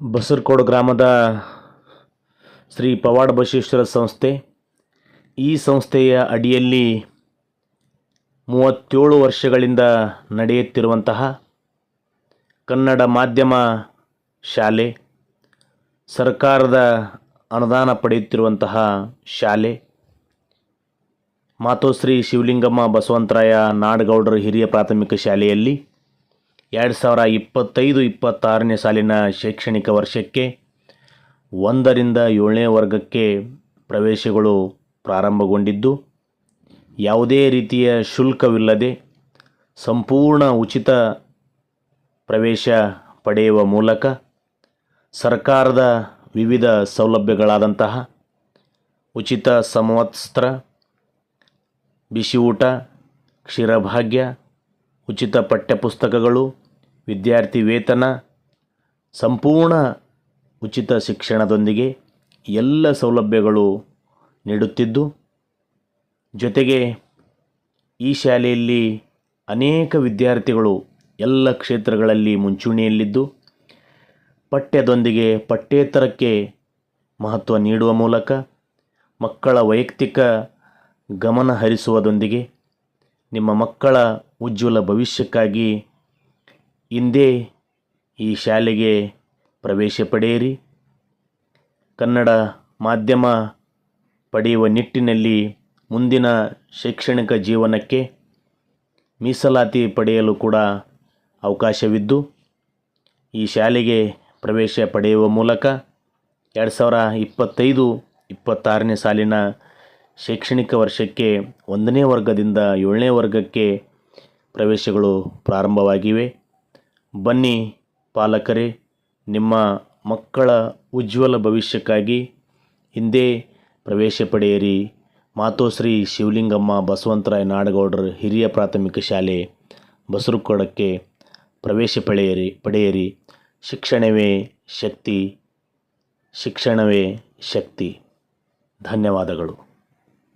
ಬಸರಕೋಡು ಗ್ರಾಮದ ಶ್ರೀ ಪವಾಡ ಬಸವೇಶ್ವರ ಸಂಸ್ಥೆ. ಈ ಸಂಸ್ಥೆಯ ಅಡಿಯಲ್ಲಿ 37 ವರ್ಷಗಳಿಂದ ನಡೆಯುತ್ತಿರುವಂತಹ ಕನ್ನಡ ಮಾಧ್ಯಮ ಶಾಲೆ, ಸರ್ಕಾರದ ಅನುದಾನ ಪಡೆಯುತ್ತಿರುವಂತಹ ಶಾಲೆ, ಮಾತೋಶ್ರೀ ಶಿವಲಿಂಗಮ್ಮ ಬಸವಂತರಾಯ ನಾಡಗೌಡರ ಹಿರಿಯ ಪ್ರಾಥಮಿಕ ಶಾಲೆಯಲ್ಲಿ 2025-26ನೇ ಸಾಲಿನ ಶೈಕ್ಷಣಿಕ ವರ್ಷಕ್ಕೆ 1ರಿಂದ 7ನೇ ವರ್ಗಕ್ಕೆ ಪ್ರವೇಶಗಳು ಪ್ರಾರಂಭಗೊಂಡಿದ್ದು, ಯಾವುದೇ ರೀತಿಯ ಶುಲ್ಕವಿಲ್ಲದೆ ಸಂಪೂರ್ಣ ಉಚಿತ ಪ್ರವೇಶ ಪಡೆಯುವ ಮೂಲಕ ಸರ್ಕಾರದ ವಿವಿಧ ಸೌಲಭ್ಯಗಳಾದಂತಹ ಉಚಿತ ಸಮವಸ್ತ್ರ, ಬಿಸಿ ಊಟ, ಕ್ಷೀರಭಾಗ್ಯ, ಉಚಿತ ಪಠ್ಯಪುಸ್ತಕಗಳು, ವಿದ್ಯಾರ್ಥಿ ವೇತನ, ಸಂಪೂರ್ಣ ಉಚಿತ ಶಿಕ್ಷಣದೊಂದಿಗೆ ಎಲ್ಲ ಸೌಲಭ್ಯಗಳು ನೀಡುತ್ತಿದ್ದು, ಜೊತೆಗೆ ಈ ಶಾಲೆಯಲ್ಲಿ ಅನೇಕ ವಿದ್ಯಾರ್ಥಿಗಳು ಎಲ್ಲ ಕ್ಷೇತ್ರಗಳಲ್ಲಿ ಮುಂಚೂಣಿಯಲ್ಲಿದ್ದು, ಪಠ್ಯದೊಂದಿಗೆ ಪಠ್ಯೇತರಕ್ಕೆ ಮಹತ್ವ ನೀಡುವ ಮೂಲಕ ಮಕ್ಕಳ ವೈಯಕ್ತಿಕ ಗಮನ ಹರಿಸುವುದರೊಂದಿಗೆ ನಿಮ್ಮ ಮಕ್ಕಳ ಉಜ್ವಲ ಭವಿಷ್ಯಕ್ಕಾಗಿ ಇಂದೇ ಈ ಶಾಲೆಗೆ ಪ್ರವೇಶ ಪಡೆಯಿರಿ. ಕನ್ನಡ ಮಾಧ್ಯಮ ಪಡೆಯುವ ನಿಟ್ಟಿನಲ್ಲಿ ಮುಂದಿನ ಶೈಕ್ಷಣಿಕ ಜೀವನಕ್ಕೆ ಮೀಸಲಾತಿ ಪಡೆಯಲು ಕೂಡ ಅವಕಾಶವಿದ್ದು, ಈ ಶಾಲೆಗೆ ಪ್ರವೇಶ ಪಡೆಯುವ ಮೂಲಕ 2025-26ನೇ ಸಾಲಿನ ಶೈಕ್ಷಣಿಕ ವರ್ಷಕ್ಕೆ 1ನೇ ವರ್ಗದಿಂದ 7ನೇ ವರ್ಗಕ್ಕೆ ಪ್ರವೇಶಗಳು ಪ್ರಾರಂಭವಾಗಿವೆ. ಬನ್ನಿ ಪಾಲಕರೇ, ನಿಮ್ಮ ಮಕ್ಕಳ ಉಜ್ವಲ ಭವಿಷ್ಯಕ್ಕಾಗಿ ಹಿಂದೆ ಪ್ರವೇಶ ಪಡೆಯಿರಿ. ಮಾತೋಶ್ರೀ ಶಿವಲಿಂಗಮ್ಮ ಬಸವಂತರಾಯ ನಾಡಗೌಡರ ಹಿರಿಯ ಪ್ರಾಥಮಿಕ ಶಾಲೆ ಬಸರಕೋಡಕ್ಕೆ ಪ್ರವೇಶ ಪಡೆಯಿರಿ. ಶಿಕ್ಷಣವೇ ಶಕ್ತಿ, ಶಿಕ್ಷಣವೇ ಶಕ್ತಿ. ಧನ್ಯವಾದಗಳು.